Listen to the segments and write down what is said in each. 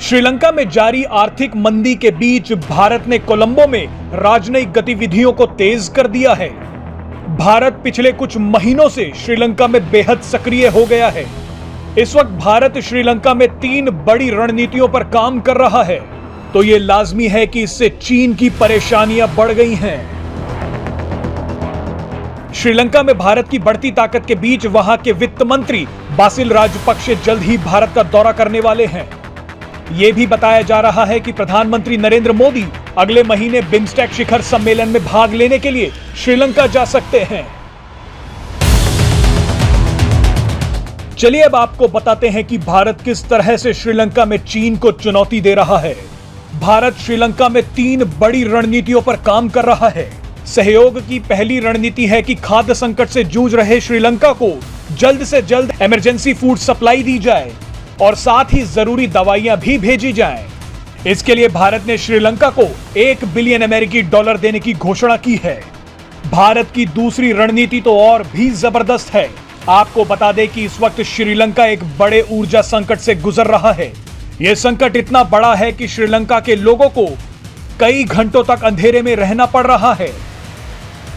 श्रीलंका में जारी आर्थिक मंदी के बीच भारत ने कोलंबो में राजनयिक गतिविधियों को तेज कर दिया है। भारत पिछले कुछ महीनों से श्रीलंका में बेहद सक्रिय हो गया है। इस वक्त भारत श्रीलंका में 3 बड़ी रणनीतियों पर काम कर रहा है, तो यह लाजमी है कि इससे चीन की परेशानियां बढ़ गई हैं। श्रीलंका में भारत की बढ़ती ताकत के बीच वहां के वित्त मंत्री बासिल राजपक्षे जल्द ही भारत का दौरा करने वाले हैं। यह भी बताया जा रहा है कि प्रधानमंत्री नरेंद्र मोदी अगले महीने बिम्स्टेक शिखर सम्मेलन में भाग लेने के लिए श्रीलंका जा सकते हैं। चलिए अब आपको बताते हैं कि भारत किस तरह से श्रीलंका में चीन को चुनौती दे रहा है। भारत श्रीलंका में 3 बड़ी रणनीतियों पर काम कर रहा है। सहयोग की पहली रणनीति है कि खाद्य संकट से जूझ रहे श्रीलंका को जल्द से जल्द इमरजेंसी फूड सप्लाई दी जाए और साथ ही जरूरी दवाइयां भी भेजी जाएं। इसके लिए भारत ने श्रीलंका को $1 बिलियन अमेरिकी डॉलर देने की घोषणा की है। भारत की दूसरी रणनीति तो और भी जबरदस्त है। आपको बता दें कि इस वक्त श्रीलंका एक बड़े ऊर्जा संकट से गुजर रहा है। यह संकट इतना बड़ा है कि श्रीलंका के लोगों को कई घंटों तक अंधेरे में रहना पड़ रहा है।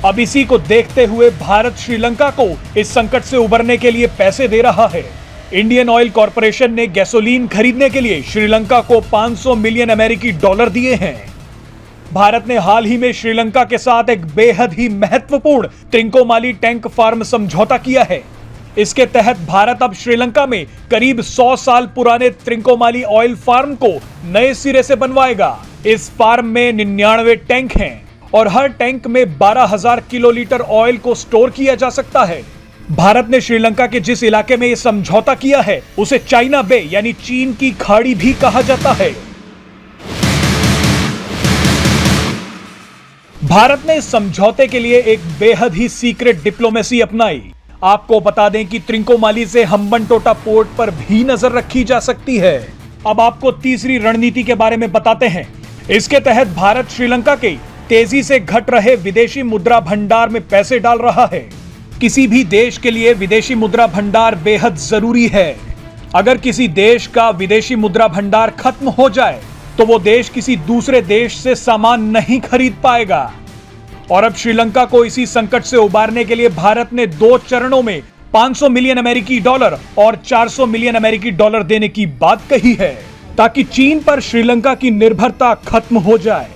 अब इसी को देखते हुए भारत श्रीलंका को इस संकट से उबरने के लिए पैसे दे रहा है। इंडियन ऑयल कॉरपोरेशन ने गैसोलीन खरीदने के लिए श्रीलंका को $500 मिलियन अमेरिकी डॉलर दिए हैं। भारत ने हाल ही में श्रीलंका के साथ एक बेहद ही महत्वपूर्ण त्रिंकोमाली टैंक फार्म समझौता किया है। इसके तहत भारत अब श्रीलंका में करीब 100 साल पुराने त्रिंकोमाली ऑयल फार्म को नए सिरे से बनवाएगा। इस फार्म में 99 टैंक हैं और हर टैंक में 12,000 किलोलीटर ऑयल को स्टोर किया जा सकता है। भारत ने श्रीलंका के जिस इलाके में यह समझौता किया है उसे चाइना बे यानी चीन की खाड़ी भी कहा जाता है। भारत ने इस समझौते के लिए एक बेहद ही सीक्रेट डिप्लोमेसी अपनाई। आपको बता दें कि त्रिंकोमाली से हम्बनटोटा पोर्ट पर भी नजर रखी जा सकती है। अब आपको तीसरी रणनीति के बारे में बताते हैं। इसके तहत भारत श्रीलंका के तेजी से घट रहे विदेशी मुद्रा भंडार में पैसे डाल रहा है। किसी भी देश के लिए विदेशी मुद्रा भंडार बेहद जरूरी है। अगर किसी देश का विदेशी मुद्रा भंडार खत्म हो जाए तो वो देश किसी दूसरे देश से सामान नहीं खरीद पाएगा। और अब श्रीलंका को इसी संकट से उबारने के लिए भारत ने 2 चरणों में $500 मिलियन अमेरिकी डॉलर और $400 मिलियन अमेरिकी डॉलर देने की बात कही है, ताकि चीन पर श्रीलंका की निर्भरता खत्म हो जाए।